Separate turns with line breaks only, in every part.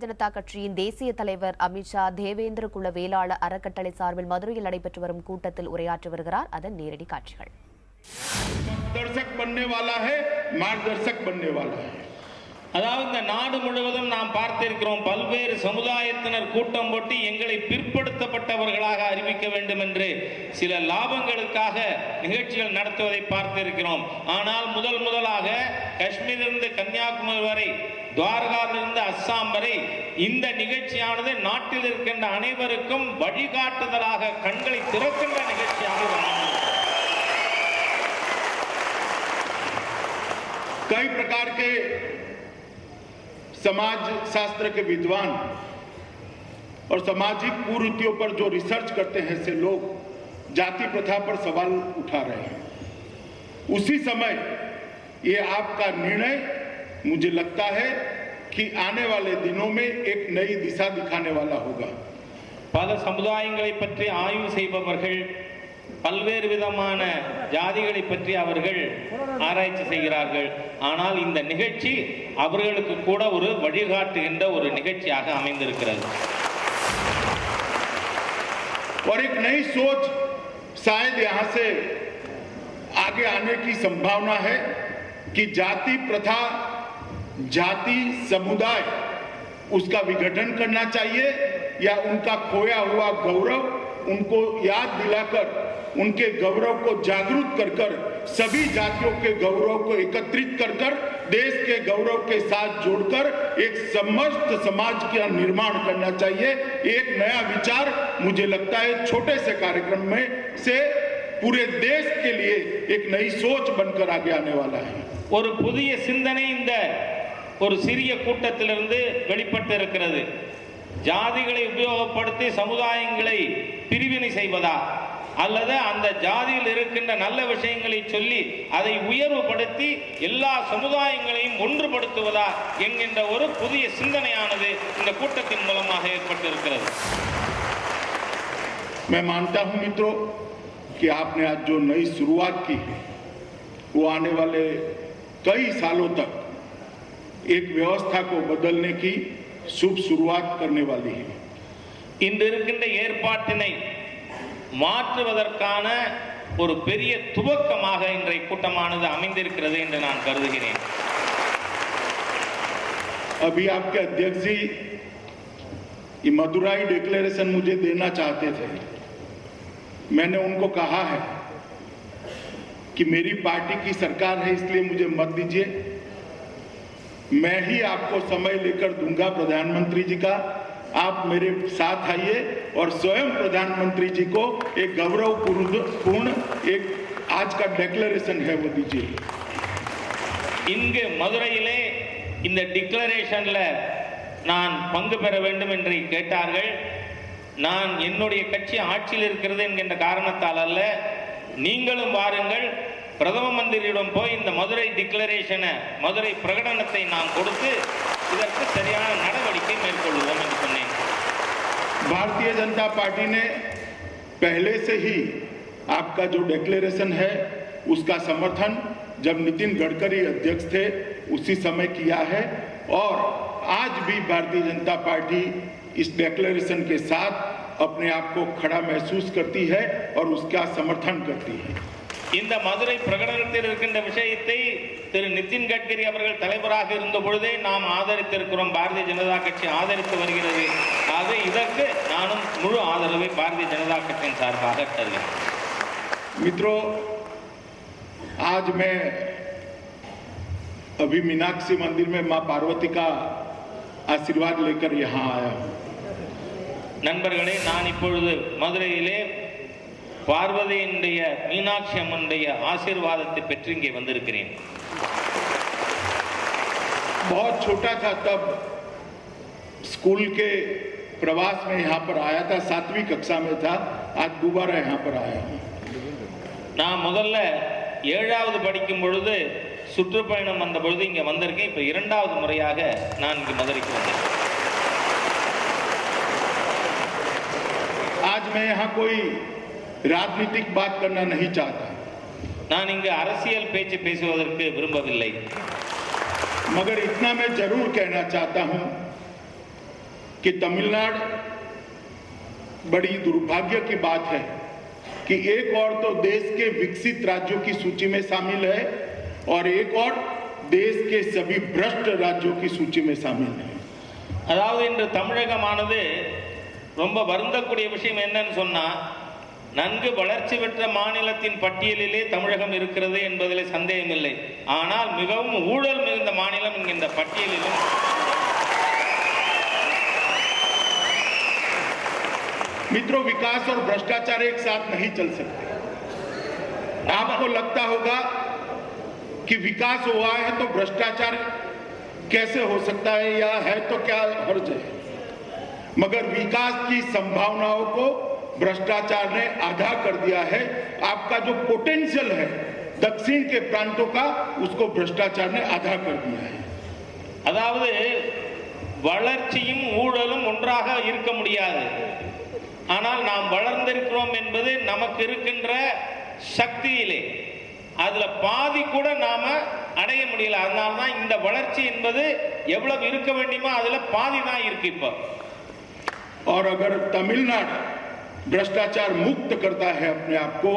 ஜனதா கட்சியின் தேசிய தலைவர் அமித்ஷா தேவேந்திர குல வேளாளர் அறக்கட்டளை சார்பில் மதுரையில் நடைபெற்று வரும் கூட்டத்தில் உரையாற்றி வருகிறார். அதன் நேரடி காட்சிகள்.
அதாவது இந்த நாடு முழுவதும் நாம் பார்த்திருக்கிறோம், பல்வேறு சமுதாயத்தினர் கூட்டம் போட்டு எங்களை பிற்படுத்தப்பட்டவர்களாக அறிவிக்க வேண்டும் என்று சில லாபங்களுக்காக நிகழ்ச்சிகள் நடத்துவதை பார்த்திருக்கிறோம். ஆனால் முதலாக காஷ்மீரிலிருந்து கன்னியாகுமரி வரை, துவாரகாவிலிருந்து அஸ்ஸாம் வரை இந்த நிகழ்ச்சியானது நாட்டில் இருக்கின்ற அனைவருக்கும் வழிகாட்டுதலாக கண்களை திறக்கின்ற நிகழ்ச்சியாக
कई प्रकार के समाज शास्त्र के विद्वान और सामाजिक कुरीतियों पर जो रिसर्च करते हैं ऐसे लोग जाति प्रथा पर सवाल उठा रहे हैं। उसी समय ये आपका निर्णय मुझे लगता है कि आने वाले दिनों में एक नई दिशा दिखाने वाला होगा।
பல சமுதாயங்களை பற்றி ஆய்வு செய்பவர்கள் பல்வேறு விதமான ஜாதிகளை பற்றி அவர்கள் ஆராய்ச்சி செய்கிறார்கள். ஆனால் இந்த நிகழ்ச்சி அவர்களுக்கு கூட ஒரு வழிகாட்டுகின்ற ஒரு நிகழ்ச்சியாக அமைந்திருக்கிறது.
और एक नई सोच शायद यहाँ से आगे आने की संभावना है कि जाति प्रथा, जाति समुदाय उसका विघटन करना चाहिए या उनका खोया हुआ गौरव उनको याद दिलाकर उनके गौरव को जागरूक कर सभी जातियों के गौरव को एकत्रित कर देश के गौरव के साथ जोड़कर एक समस्त समाज का निर्माण करना चाहिए। एक नया विचार मुझे लगता है छोटे से कार्यक्रम में से पूरे देश के लिए एक नई सोच बनकर आगे आने वाला है।
ஒரு புதிய சிந்தனை இந்த ஒரு சிறிய கூட்டத்திலிருந்து வெளிப்பட்டு இருக்கிறது. ஜாதிகளை உபயோகப்படுத்தி சமுதாயங்களை பிரிவினை செய்வதா அல்லது அந்த ஜாதியில் இருக்கின்ற நல்ல விஷயங்களை சொல்லி அதை உயர்வுபடுத்தி எல்லா சமுதாயங்களையும் ஒன்றுபடுத்துவதா என்கின்ற ஒரு புதிய சிந்தனையானது இந்த கூட்டத்தின் மூலமாக ஏற்பட்டிருக்கிறது.
मैं मानता हूं मित्रों कि आपने आज जो नई शुरुआत की है वो आने वाले कई सालों तक एक व्यवस्था को बदलने की शुभ शुरुआत करने वाली है.
இன்று இருக்கின்ற ஏற்பாட்டினை மாற்றுவதற்கான ஒரு பெரிய துவக்கமாக இன்றைய கூட்டமானது அமைந்திருக்கிறது என்று நான் கருதுகிறேன்.
अभी आपके अध्यक्ष जी ये मदुराई डिक्लेरेशन मुझे देना चाहते थे. मैंने उनको कहा है कि मेरी पार्टी की सरकार है इसलिए मुझे मत दीजिए, मैं ही आपको समय लेकर दूंगा प्रधानमंत्री जी का, आप मेरे साथ आइए और स्वयं प्रधानमंत्री जी को एक गौरवपूर्ण एक आज का डिक्लेरेशन है वो दीजिए.
இங்கு மதுரையிலே இந்த டிக்ளரேஷன்ல நான் பங்கு பெற வேண்டும் என்று கேட்டார்கள். நான் என்னுடைய கட்சி ஆட்சியில் இருக்கிறது என்கின்ற காரணத்தால் அல்ல, நீங்களும் வாருங்கள், பிரதம மந்திரியிடம் போய் இந்த மதுரை டிக்ளரேஷனை, மதுரை பிரகடனத்தை நான் கொடுத்து இதற்கு சரியான நடவடிக்கை மேற்கொள்வோம் என்று சொன்னேன்.
भारतीय जनता पार्टी ने पहले से ही आपका जो डिक्लेरेशन है उसका समर्थन जब नितिन गडकरी अध्यक्ष थे उसी समय किया है और आज भी भारतीय जनता पार्टी इस डिक्लेरेशन के साथ अपने आप को खड़ा महसूस करती है और उसका समर्थन करती है.
இந்த மதுரை பிரகடனத்தில் இருக்கின்ற விஷயத்தை திரு நிதின் கட்கரி அவர்கள் தலைவராக இருந்த பொழுதே நாம் ஆதரித்திருக்கிறோம். பாரதிய ஜனதா கட்சி ஆதரித்து வருகிறது. ஆக இதற்கு நானும் முழு ஆதரவை பாரதிய ஜனதா கட்சியின் சார்பாக தருகிறேன்.
मित्रों, आज मैं अभी मीनाक्षी मंदिर में मां पार्वती का आशीर्वाद लेकर यहाँ आया हूँ.
நண்பர்களே, நான் இப்பொழுது மதுரையிலே பார்வதியினுடைய மீனாட்சி அம்மனுடைய ஆசீர்வாதத்தை பெற்று இங்கே வந்திருக்கிறேன்.
बहुत छोटा था तब स्कूल के प्रवास में यहाँ पर आया था, 7वीं कक्षा में था. आज दोबारा यहाँ पर आया हूँ.
நான் முதல்ல 7வது படிக்கும் பொழுது சுற்றுப்பயணம் வந்த பொழுது இங்கே வந்திருக்கேன். இப்போ 2வது முறையாக நான் இங்கே மதுரைக்கு வந்தேன்.
आज मैं यहाँ कोई राजनीतिक बात करना नहीं चाहता.
நான் இங்கு அரசியல் பேச்சு பேசுவதற்கு விரும்பவில்லை.
मगर इतना मैं जरूर कहना चाहता हूं कि तमिलनाडु बड़ी दुर्भाग्य की बात है कि एक और तो देश के विकसित राज्यों की सूची में शामिल है और एक और देश के सभी भ्रष्ट राज्यों की सूची में शामिल है.
அதாவது இன்று தமிழகமானது ரொம்ப வருந்தக்கூடிய விஷயம் என்னன்னு சொன்னா, நன்கு வளர்ச்சி பெற்ற மாநிலத்தின் பட்டியலிலே தமிழகம் இருக்கிறது என்பதிலே சந்தேகமில்லை. ஆனால் மிகவும் ஊழல் மிகுந்த மாநிலம் என்கின்ற பட்டியலிலும்
मित्रों, विकास और भ्रष्टाचार एक साथ नहीं चल सकते. आपको लगता होगा कि विकास हुआ है तो भ्रष्टाचार कैसे हो सकता है या है तो क्या हर्ज है, मगर विकास की संभावनाओं को भ्रष्टाचार ने आधा कर दिया है. आपका जो पोटेंशियल है दक्षिण के प्रांतों का, उसको भ्रष्टाचार ने आधा कर दिया है.
அதாவது வளர்ச்சியும் ஊழலும் ஒன்றாக இருக்க முடியாது. ஆனால் நாம் வளர்ந்திருக்கிறோம் என்பது நமக்கு இருக்கின்ற சக்தியிலே அதுல பாதி கூட நாம அடைய முடியல. அதனால தான் இந்த வளர்ச்சி என்பது எவ்வளவு இருக்க வேண்டுமோ அதுல பாதி தான் இருக்கு இப்ப.
और अगर तमिलनाडु भ्रष्टाचार मुक्त करता है अपने आप को,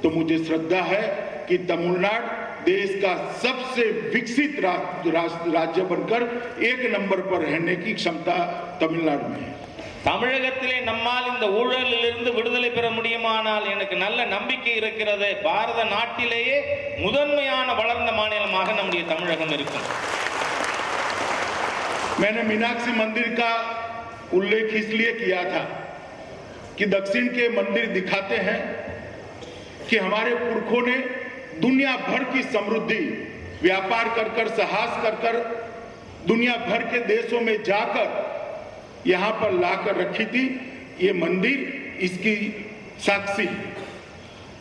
तो मुझे श्रद्धा है कि तमिलनाडु देश का सबसे विकसित राज्य बनकर एक नंबर पर रहने की क्षमता तमिलनाडु में है.
தமிழகத்திலே நம்மால் இந்த ஊழலிலிருந்து விடுதலை பெற முடியுமானால் எனக்கு நல்ல நம்பிக்கை இருக்கிறது. பாரத நாட்டிலேயே முதன்மையான வளர்ந்த மாநிலமாக நம்முடைய தமிழகம் இருக்கும்.
मैंने मीनाक्षी मंदिर का उल्लेख इसलिए किया था कि दक्षिण के मंदिर दिखाते हैं कि हमारे पुरखों ने दुनिया भर की समृद्धि व्यापार कर कर, साहस कर कर, दुनिया भर के देशों में जाकर यहां पर लाकर रखी थी. ये मंदिर इसकी साक्षी.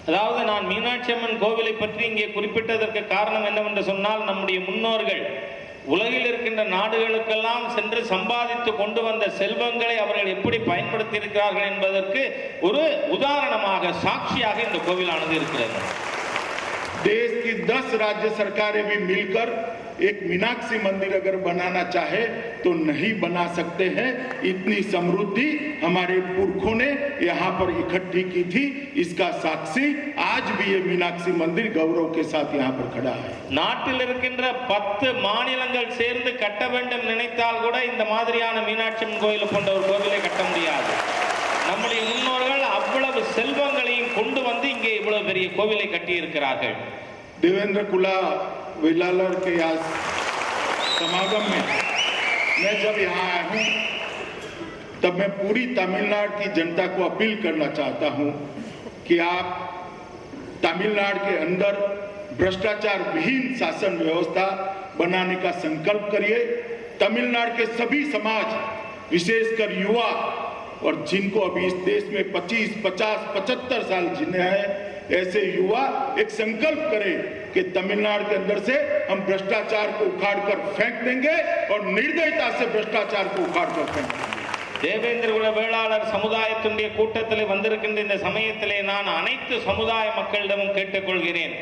அதாவது நான் மீனாட்சி அம்மன் கோவிலை பற்றி இங்கே குறிப்பிட்டதற்கு காரணம் என்னவென்று சொன்னால், நம்முடைய முன்னோர்கள் உலகில் இருக்கின்ற நாடுகளுக்கெல்லாம் சென்று சம்பாதித்து கொண்டு வந்த செல்வங்களை அவர்கள் எப்படி பயன்படுத்தி இருக்கிறார்கள் என்பதற்கு ஒரு உதாரணமாக, சாட்சியாக இந்த கோவிலானது இருக்கிறது.
देश की 10 राज्य सरकारें भी मिलकर एक मीनाक्षी मंदिर अगर बनाना चाहे तो नहीं बना सकते हैं. इतनी समृद्धि हमारे पुरखों ने यहाँ पर इकट्ठी की थी. इसका साक्षी आज भी ये मीनाक्षी मंदिर गौरव के साथ यहाँ पर खड़ा है.
நாட்டில் இருக்கின்ற 10 மாநிலங்கள் சேர்ந்து கட்ட வேண்டும் நினைத்தால் கூட இந்த மாதிரியான மீனாட்சி அம்மன் கோயில் போன்ற ஒரு கோவிலை கட்ட முடியாது. நம்முடைய முன்னோர்கள் அவ்வளவு செல்வங்களையும் கொண்டு வந்து இங்கே இவ்வளவு பெரிய கோவிலை கட்டி இருக்கிறார்கள்.
देवेंद्र कुला वेलालर के आज समागम में मैं जब यहाँ आया हूँ तब मैं पूरी तमिलनाडु की जनता को अपील करना चाहता हूँ कि आप तमिलनाडु के अंदर भ्रष्टाचार विहीन शासन व्यवस्था बनाने का संकल्प करिए. तमिलनाडु के सभी समाज, विशेषकर युवा और जिनको अभी इस देश में 25, 50, 75 साल जीने हैं, ऐसे युवा एक संकल्प करें कि तमिलनाडु के अंदर से हम भ्रष्टाचार को उखाड़ कर फेंक देंगे और निर्दयता से भ्रष्टाचार को उखाड़ कर फेंक देंगे.
தேவேந்திர குல வேளாளர் சமுதாயத்தினுடைய கூட்டத்தில் வந்திருக்கின்ற இந்த சமயத்திலே நான் அனைத்து சமுதாய மக்களிடமும் கேட்டுக்கொள்கிறேன்,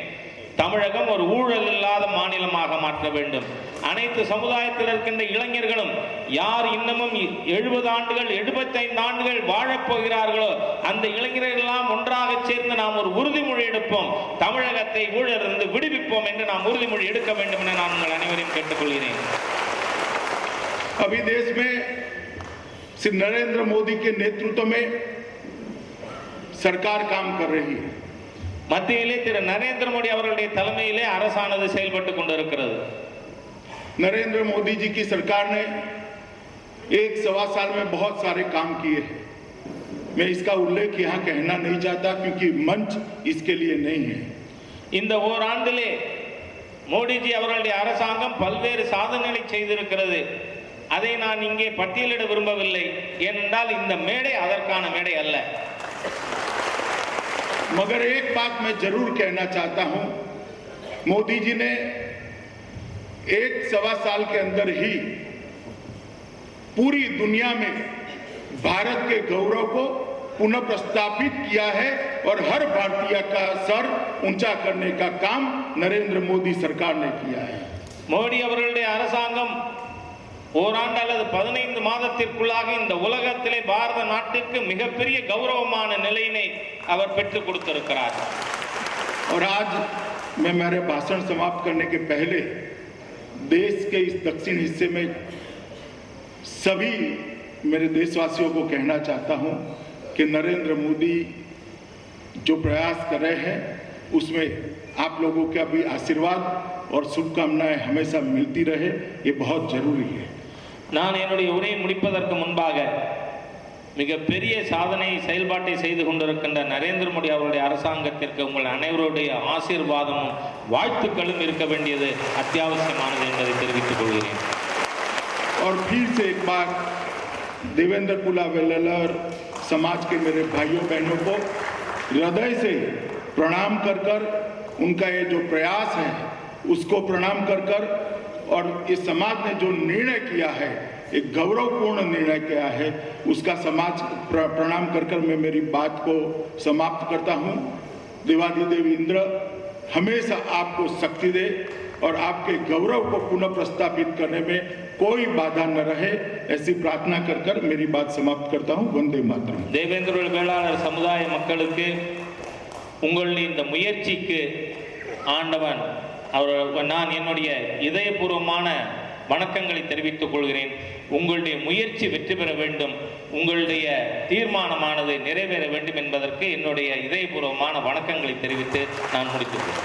தமிழகம் ஒரு ஊழல் இல்லாத மாநிலமாக மாற்ற வேண்டும். அனைத்து சமுதாயத்தில் இருக்கின்ற இளைஞர்களும் யார் இன்னமும் 70 ஆண்டுகள் 75 ஆண்டுகள் வாழப்போகிறார்களோ அந்த இளைஞர்கள் எல்லாம் ஒன்றாக சேர்ந்து நாம் ஒரு உறுதிமொழி எடுப்போம், தமிழகத்தை ஊழலிருந்து விடுவிப்போம் என்று நாம் உறுதிமொழி எடுக்க வேண்டும் என நான் உங்கள் அனைவரையும் கேட்டுக்கொள்கிறேன்.
अभी देश में श्री नरेंद्र मोदी के नेतृत्व में सरकार काम कर रही है.
மத்தியிலே திரு நரேந்திர மோடி அவர்களுடைய தலைமையிலே அரசானது செயல்பட்டு கொண்டிருக்கிறது.
नरेंद्र मोदी जी की सरकार ने 1-1.25 साल में बहुत सारे काम किए हैं. मैं इसका उल्लेख यहाँ कहना नहीं चाहता क्योंकि मंच इसके लिए नहीं है.
இந்த ஓராண்டிலே மோடிஜி அவர்களுடைய அரசாங்கம் பல்வேறு சாதனைகளை செய்திருக்கிறது. அதை நான் இங்கே பட்டியலிட விரும்பவில்லை, ஏனென்றால் இந்த மேடை அதற்கான மேடை அல்ல.
मगर एक बात मैं जरूर कहना चाहता हूं, मोदी जी ने 1-1.25 साल के अंदर ही पूरी दुनिया में भारत के गौरव को पुनः प्रस्तापित किया है और हर भारतीय का सर ऊंचा करने का काम नरेंद्र मोदी सरकार ने किया है.
மோடி அவர்களுடைய அரசாங்கம் ஓராண்டு அல்லது 15 மாதத்திற்குள்ளாக இந்த உலகத்திலே பாரத நாட்டுக்கு மிகப்பெரிய கௌரவமான நிலையினை அவர் பெற்றுக் கொடுத்திருக்கிறார்.
और आज मैं मेरे भाषण समाप्त करने के पहले देश के इस दक्षिण हिस्से में सभी मेरे देशवासियों को कहना चाहता हूं कि नरेंद्र मोदी जो प्रयास कर रहे हैं उसमें आप लोगों का भी आशीर्वाद और शुभकामनाएं हमेशा मिलती रहे, ये बहुत जरूरी है.
நான் என்னுடைய உரையை முடிப்பதற்கு முன்பாக மிகப்பெரிய சாதனை செயல்பாட்டை செய்து கொண்டிருக்கின்ற நரேந்திர மோடி அவருடைய அரசாங்கத்திற்கு உங்கள் அனைவருடைய ஆசீர்வாதமும் வாழ்த்துக்களும் இருக்க வேண்டியது அத்தியாவசியமானது என்பதை தெரிவித்துக் கொள்கிறேன்.
और फिर से एक बार देवेंद्र कुला वेल्लर समाज के मेरे भाइयों बहनों को हृदय से प्रणाम कर कर उनका ये जो प्रयास है उसको प्रणाम कर कर और इस समाज ने जो निर्णय किया है, एक गौरवपूर्ण निर्णय किया है, उसका समाज प्रणाम कर कर मैं मेरी बात को समाप्त करता हूं. देवाधिदेव इंद्र हमेशा आपको शक्ति दे और आपके गौरव को पुनः प्रस्थापित करने में कोई बाधा न रहे, ऐसी प्रार्थना कर कर मेरी बात समाप्त करता हूं. वंदे मातरम.
देवेंद्र वेलाளர் சமுதாய மக்களுக்கு உங்களுடைய இந்த முயற்சிக்கு ஆண்டவன் நான் என்னுடைய இதயபூர்வமான வணக்கங்களை தெரிவித்துக் கொள்கிறேன். உங்களுடைய முயற்சி வெற்றி பெற வேண்டும், உங்களுடைய தீர்மானமானது நிறைவேற வேண்டும் என்பதற்கு என்னுடைய இதயபூர்வமான வணக்கங்களை தெரிவித்து நான் முடித்துள்ளேன்.